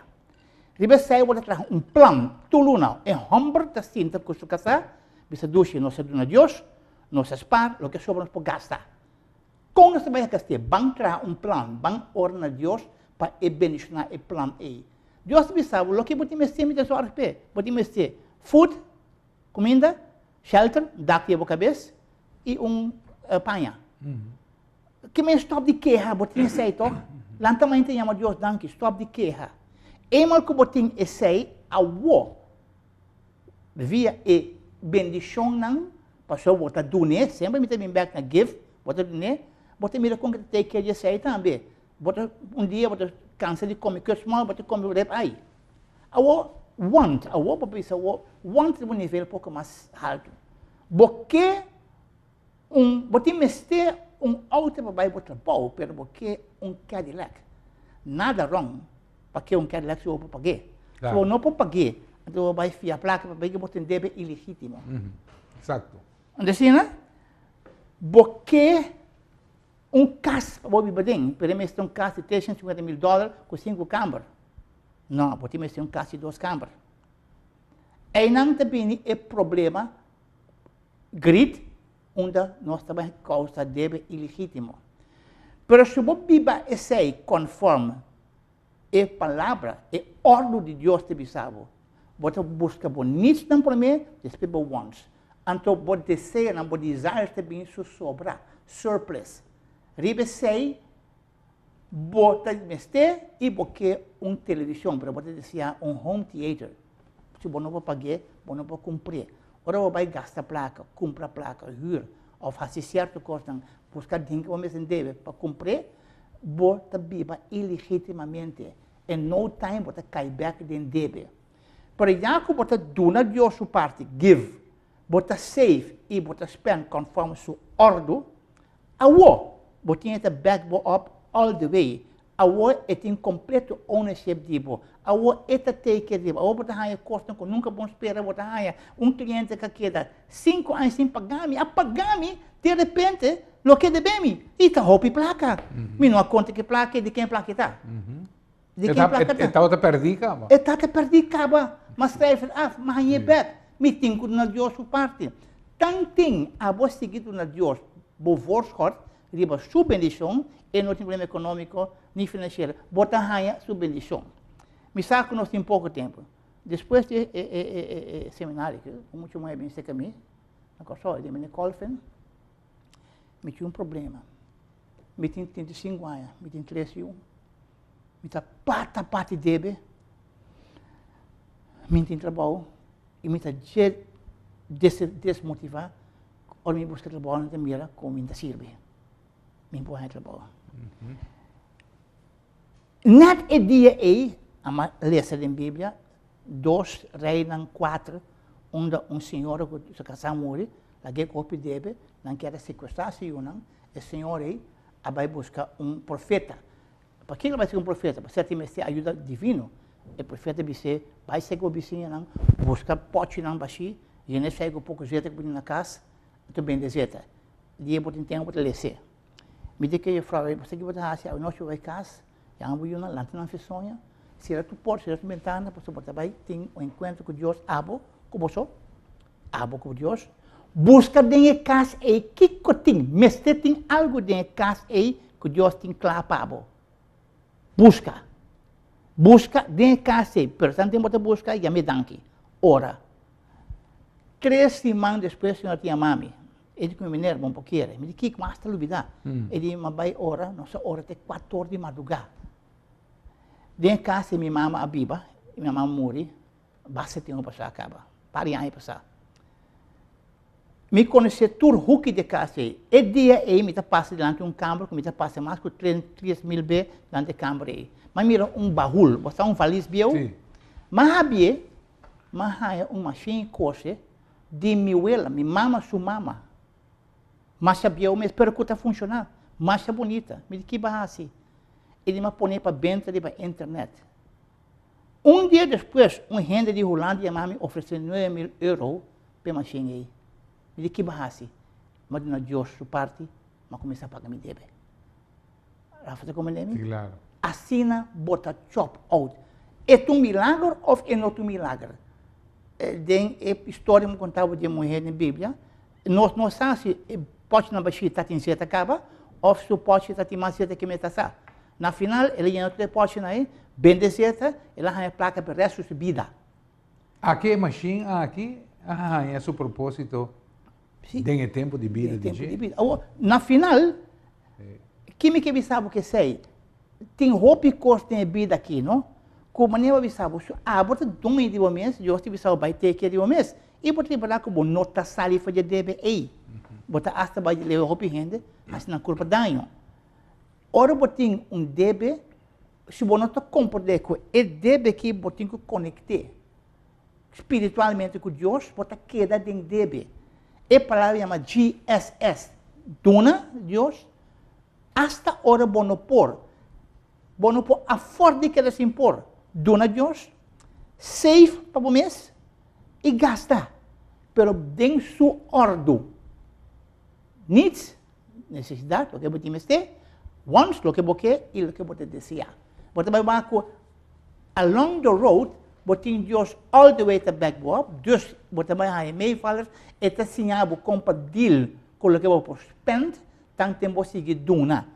Riba sai, você traz plano, tudo não. É humble, tá sinta com sua casa, você duche, não se dona Deus, não se spar, o que sobra, para gastar. Quando você vai gastar, vamos trazer plano, vamos ordenar Deus para bendicionar o plano aí. Deus sabe o que você mexer, me dá sua respeito. Você mexer food, comida, shelter, daqui a cabeça e panha. Que me stop de queja, você sei então, lá também tem uma Deus danke, stop de queja. Eenmaal que você sei, a wo, via e bendição não, pastor, você dune, sempre me tem back na give, você dune, você mira com que take care de sei também. Dia você cansa de comer que small, você come rep aí. A want para pensar, want de um nível pouco mais alto. Porque você meste auto para vai botar pau, pero porque Cadillac. Nada wrong, porque Cadillac se eu para pagar. Se eu não para pagar, então vai fiar placa para pagar, você deve ilegítimo. Exato. Assim, né? Porque caso para você bem, para mim é caso de $350,000 com 5 câmaras. Não, você me tem caso de 2 câmaras. E não também é problema grid, onde nós também causa deve ilegítimo. Mas se você viva esse conforme a palavra, a ordem de Deus te bisavo, você busca bonitos não para mim, depois você wants. Então você deseja, você deseja também sobra, surplus. Riba sei, bota meste e porque televisão, para você dizer home theater. Se você não vai pagar, você não vai cumprir. Ora você vai gastar placa, comprar placa, hyr, ou fazer certa coisa, buscar dinheiro que você deve para cumprir, você vive ilegitimamente. Em no time você cai back de deve. Para já que você dona Deus sua parte, give, você save e você spend conforme sua ordem, você tem que back up all the way. Awo tem completo ownership dibo. Awo take dibo. Awo bota haya costa ko nunca bom espera bota haya cliente que queda 5 anos sem pagar-me, a pagar-me, de repente, lo que debemi, e tá roupa placa. Me não conta que placa de quem placa tá. De quem placa tá. Tá outra perdida, mano. Tá perdida, caba. Mas trai mas aí bet. Me tem que na Deus su parte. Tanting a vos seguido na Deus, bo voorschot, riba sua bendição, e não tem problema econômico nem financeiro. Bota haya sua bendição. Me saco nós tem pouco tempo. Depois de seminário, que muito mais bem sei que mim, na coisa de me colfen, me tinha problema. Me tinha 35 anos, me tinha 31. Me tá parte debe. Me tinha trabalho e me tá desmotivar. Ou me busca trabalho na mira como me sirve. Me empurra trabalho. Net e dia aí, a lezer em Bíblia, 2 Reis 4, onde senhor que se casar morre, lá que copy debe, não quer sequestrar se não, o senhor aí vai buscar profeta. Para que ele vai ser profeta? Para ser ajuda divino. O profeta vai ser o vizinho não, buscar pote não baixi, e nem sai com pouco jeito que na casa, tu bem deserta. Dia por tempo para lecer. Me diz que eu falo, você que vai fazer, o nosso vai casa, já vou ir na lanterna na sonha. Se era tu porta, se era tu ventana, você pode vai ter encontro com Deus, abo com você, abo com Deus. Busca dentro de casa e que tem, mas tem algo dentro de casa e que Deus tem claro para abo. Busca dentro de casa e, portanto, tem que buscar e me danke. Ora, 3 semanas depois, o senhor tinha mami. Ele com o mineiro, bom pouquinho, me disse que mais está lubida. Ele me vai ora, nossa hora até 4 horas de madrugada. Dentro de casa, minha mama a biba, minha mama morre, basta ter passar acaba, para aí passar. Me conheci tur huki de casa, e dia aí me passa diante de câmara, que me passa mais que 3.000 b diante de câmara aí. Mas mira baúl, você valise biel, mas havia, machine coisa de miuela, minha mama sua mama. Mas biel, mas espero que está funcionando, mas bonita, me disse que assim. Ele me põe para dentro da internet. Dia depois, renda de Holanda me ofereceu 9.000 euros para a machine aí. Me disse que assim. Mas na Deus sua parte, mas começar a pagar me deve. Rafa, como ele é? Claro. Assina, bota chop out. É um milagre ou é não um milagre? Tem a história que contava de mulher na Bíblia. Nós não sabemos se pode na baixinha estar em certa acaba, ou se pode estar em mais certa que me está. Na final, ele não tem pode aí, bem de certa, ele tem a placa para o resto da vida. Aqui é machine, aqui, é seu propósito. Tem tempo de vida de gente. Na final, quem me sabe o que sei? Tem roupa e costa de vida aqui, não? Como nem eu sabe, bota dois de mês, eu estive sabe vai ter que de mês, e bota para como nota sali fazer debe aí. Bota hasta vai levar roupa e rende, assim na culpa danho. Ora botin debe, se você não compreender com o debe que botin que conectar espiritualmente com Deus, você queda dentro debe. E a palavra chama GSS, dona Deus, hasta ora bonopor a forte que eles impor, dona Deus, save para o mês e gasta, pero dentro su ordo, needs, necessidade, o que botin mestre, once lo que você e lo que você deseja. Você vai marcar along the road, você Deus all the way to backboard, dus você vai meevalers, eta sinha bo compartilhar com o que você spend, tanto tempo seguir duna.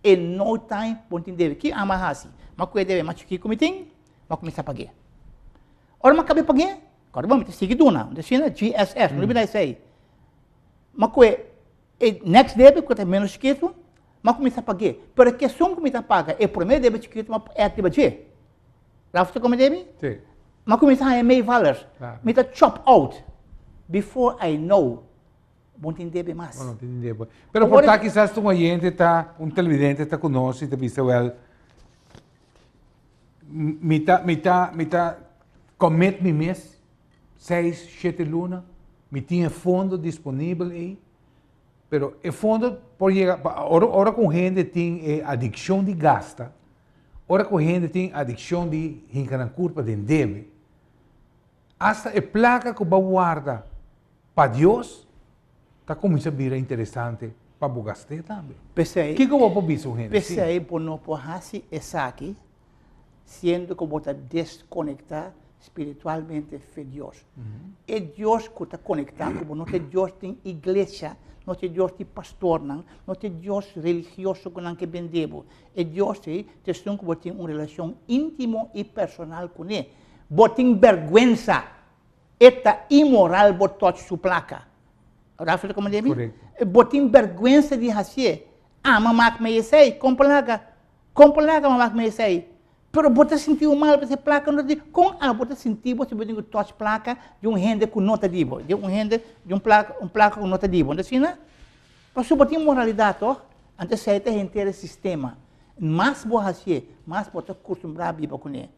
In no time, você deve que amahasi. Mas que deve mais que comiting, mas começar a pagar. Ora, mas cabe pagar, agora vamos seguir duna. Descina GSS, não vai sei. Mas que next deve que é menos que isso. Mas começa a pagar. Pero a questão que começa a pagar é o primeiro débito que é ativo de. Rafa, como deve? Sim. Mas começa a meio valores. Me dá chop out. Before I know, não tem débito mais. Não tem débito. Pero por estar quizás um oyente está, televidente está conosco e te viste well. Me tá commit me mês, 6, 7 lunas, me tinha fundo disponível aí. Pero o fundo, por chegar, agora com gente tem adicção de gasta, Ora que a gente tem adicção de hincar culpa de debe. Hasta a placa que vai guarda para Deus, está começando a virar interessante para o gastar também. Pensei, Que eu vou ver o gente? pensei por não porrasi essa aqui, sendo que você desconectar espiritualmente com Deus. É Deus que está conectado, como não é Deus tem igreja, não é Deus tem pastor, não é Deus religioso que não é bendebo. É Deus que tem uma relação íntima e personal com ele. Você tem vergonha, é imoral, você toca sua placa. Rafa, como diz? Correto. Você tem vergonha de fazer. Ah, mamãe me sei, complaga, mamãe me sei. Pero você sentiu mal para essa placa, não diz, com a você sentiu, você pode tocar placa de um rende com nota divo, de um rende de um placa com nota divo, não assim, né? Mas você tem moralidade, ó, antes de sair inteiro sistema, mais boa assim, mais você acostumbrar a viver com ele,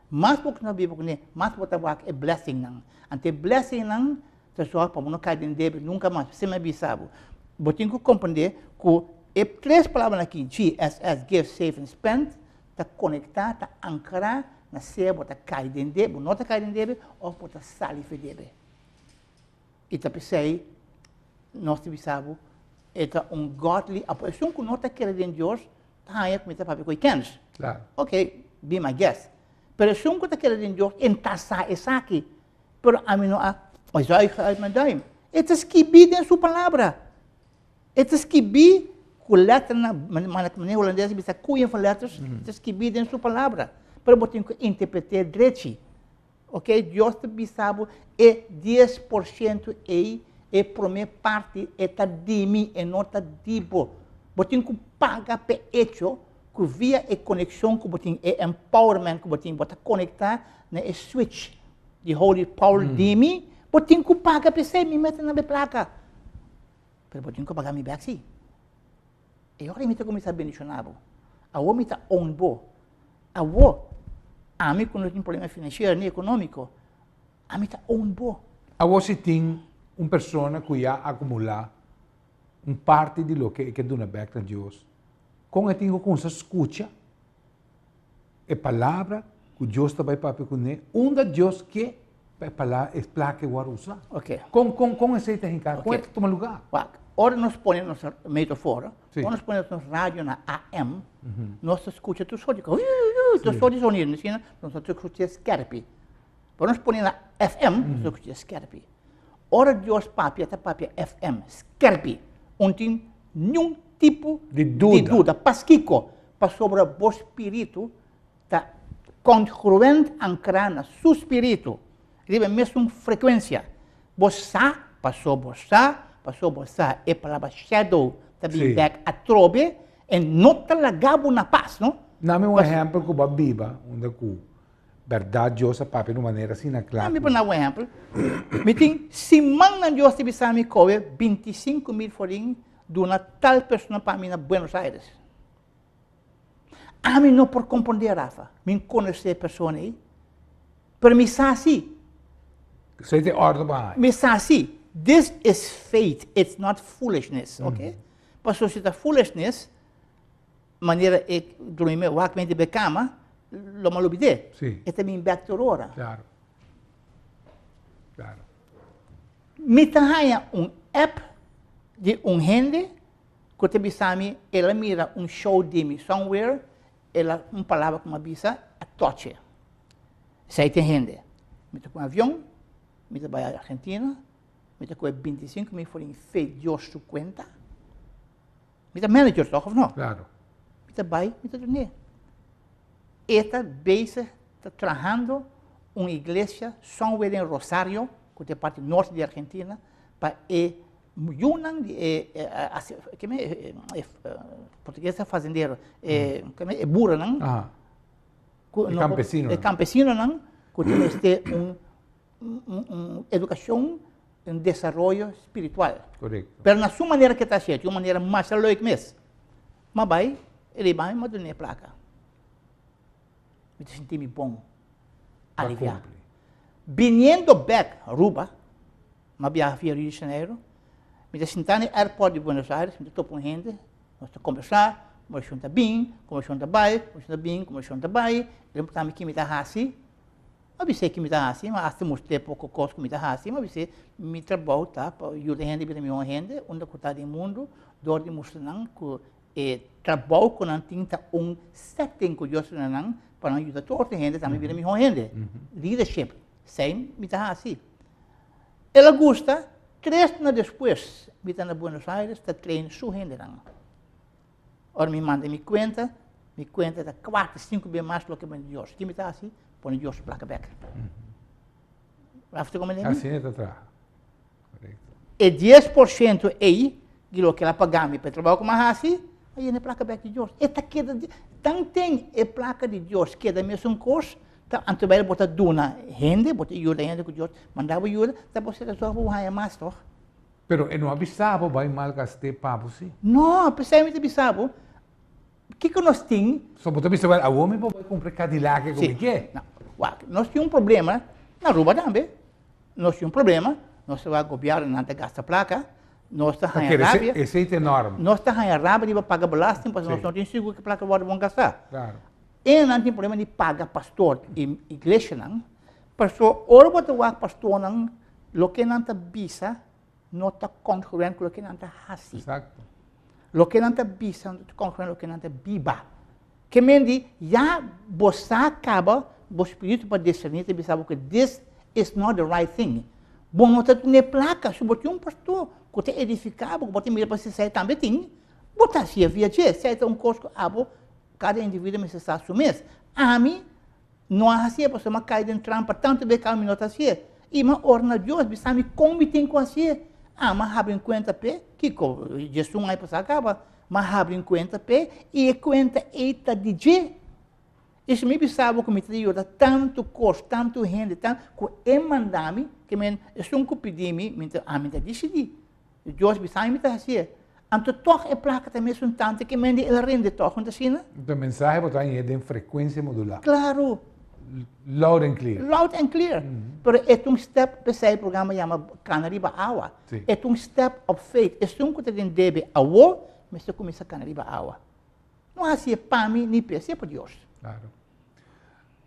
mais você não viver com ele, mais você vai é blessing não, ante blessing não, pessoal para não cair em débito nunca mais, você me avisava, você tem que compreender que é três palavras aqui, GSS, give, save and spend, está conectar, está ancrar na sebo, está cair dentro dele, não está caindo dele, ou está sair dele. E está pensando, nós pensamos, é godly, a pessoa que não está querendo em Deus, está aí com essa papel que quer. Claro. Ok, be my guest. Pero a pessoa que está querendo em Deus, entassa essa aqui. Pero a mim não há, mas aí, é escrever em sua palavra. É escrever com letra na maneira holandesa, bisa cuia com letras, escrever em sua palavra. Pero você tem que interpretar direito. Ok? Deus te sabe, é 10% é a primeira parte, é de mim, é nota tipo. Você tem que pagar para isso, que via a conexão que você tem, é empowerment que você tem, você conectar na switch de Holy Power de mim, você tem que pagar para você, me meter na minha placa. Mas você tem que pagar minha back, sim. E agora eu comecei a bendicionar. A homem está on bo. A mim, quando tem problema financeiro nem econômico, a mim está on bo. A você tem uma pessoa que já acumula parte de lo que é uma back de Deus. Com ele tem que escuta a palavra que Deus está vai para com ele, onde Deus que a palavra é placa que vai usar. Ok. Com esse tem que com ele toma lugar. Ora nós ponemos meio fora, quando nós ponemos nossa rádio na AM, nós escutamos tudo só de sonido, nós escutamos Scarpe. Quando nós ponemos na FM, nós escutamos Scarpe. Ora Deus papia FM, Scarpe, onde nenhum tipo de dúvida. Pasquico, para sobre o espírito, está congruente ancrar na seu espírito. Ele mesmo frequência. Você passou você é palavra shadow, também back a trobe, e não te lagabo na paz, não? Dá-me exemplo que eu viva, onde que verdade Deus a papi de uma maneira assim na clara. Dá-me um exemplo. Me tem, se manda Deus te bisa me coe 25,000 forinhos de uma tal pessoa para mim na Buenos Aires. A mim não por compreender, Rafa, me conhecer a pessoa aí, mas me sa assim. Você tem ordem para Me sa assim. This is faith, it's not foolishness, ok? Para suscitar foolishness, maneira é dormir o acto de becama, lo malubide. Sim. É também bacterora. Claro. Claro. Me tahanha app de gente que te bisami, ela mira show de me somewhere, ela palavra como bisa a toche. Sai tem gente. Me tá com avião, me tá para a Argentina, me tá com 25,000 foram feitos Deus su conta. Me tá manager toch of não? Claro. Me tá vai, me tá dormir. Esta base está trabalhando uma igreja somewhere em Rosario, que é parte norte da Argentina, para Yunan, português é fazendeiro, burra, não? É campesino. É campesino, não? Que tem uma educação, um desenvolvimento espiritual. Correto. Mas na sua maneira que está cheio, de uma maneira mais lógica mesmo. Mas vai, ele vai me dar a placa. Me senti bom, aliviado. Vindo back, Riba, uma viagem Rio de Janeiro, me sentar no aeroporto de Buenos Aires, me estou com gente, nós estamos conversar, começou a bem, começou a bai, começou a bem, começou a bai, ele também que me dá assim, mas você que me dá assim, mas até mostrei pouco coisa que me dá assim, mas você me trabalha, tá, para eu de rende, me rende, onde eu está no mundo, dor de mostrar que trabalho com a tinta setting que eu estou fazendo, para ajudar toda a gente também me rende, leadership, sem me dá assim. Ela gosta, 3 anos depois, me está na Buenos Aires, está treinando sua rende. Ora me manda me conta da 4, 5 vezes mais do que me Deus. Que me está assim, põe Deus placa back. Você como é? Assim é atrás. E 10% aí, de que ela paga-me para trabalhar com a assim, aí é placa back de Deus. E tá queda, tanto tem a placa de Deus, que é da mesma coisa, tá, antes de botar duna, rende, botar ajuda, rende com Deus, mandava ajuda, tá você resolve o raio mais, toch? Pero não avisava, vai mal gastar papo, sim. Não, precisamente avisava. O que nós temos? Só botar avisava, a homem vai comprar Cadillac como que é? Não, nós temos um problema na Riba também. Nós temos um problema, nós vamos governar não gasta placa, nós estamos em Arábia. Receita enorme. Nós estamos em Arábia, nós pagar belasting, porque nós não temos seguro que a placa vão gastar. Claro. E não tem problema de pagar pastor e igreja, não. Pastor, ora o pastor, não, o que não está bisa, não está concorrente com o que não está assim. Exato. Lo que não está bisa, não está concorrente com o que não está biba. Que mendi, já você acaba, o espírito para discernir, você sabe que this is not the right thing. Bom, não está nem placa, se você um pastor, que você edificava, que você mira para se sair também tem, botar assim a viajar, se é um curso, cada indivíduo me está assumir. A mim, não é assim, a pessoa me cai dentro de trampa, tanto bem que a mim não está assim. E uma orna Deus, me sabe como tem com assim. Mas abre em conta pé, que Jesus aí para acaba, mas abre em conta pé e conta eita DJ. Isso me sabe que me ajuda tanto custo, tanto rende, tanto que é mandar-me, que me é um cupidimi, a mim decidi. Deus me sabe me tá assim. Então toch é placa também um tanto que me rende toch, não assim, né? Então, a mensagem botar em frequência modular. Claro. Loud and clear. Loud and clear. Pero é um step, pensei, o programa chama Kana Riba Awa. É um step of faith. É um que tem deve a wo, mas você começa a Kana Riba Awa. Não é assim para mim, nem para si, para Deus. Claro.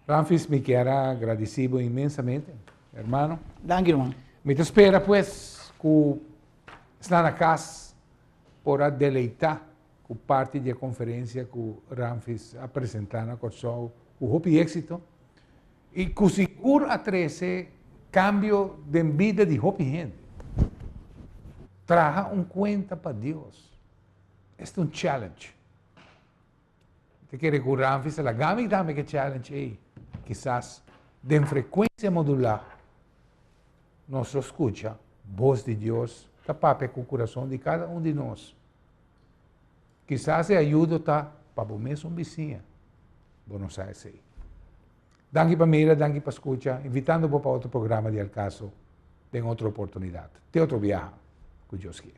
Ramfis, me quero agradecer imensamente, hermano. Danke, irmão. Me te espera, pues, que está na casa para deleitar com parte da conferência que Ramfis apresentar na Corsol, o Hope Éxito. E conseguir a 13 cambio de vida de Hope gente. Traga conta para Deus. Este é um challenge. Te quero que o Ramfis la gami dame que challenge aí. Quizás de frequência modular, nós escuta voz de Deus, tapar com o coração de cada um de nós. Quizás a ajuda tá para o mesmo vizinho. Buenos Aires aí. Danke para mira, danke para escuta, invitando para outro programa de Alcaso, tem outra oportunidade, tem outro viaje, que Deus quer.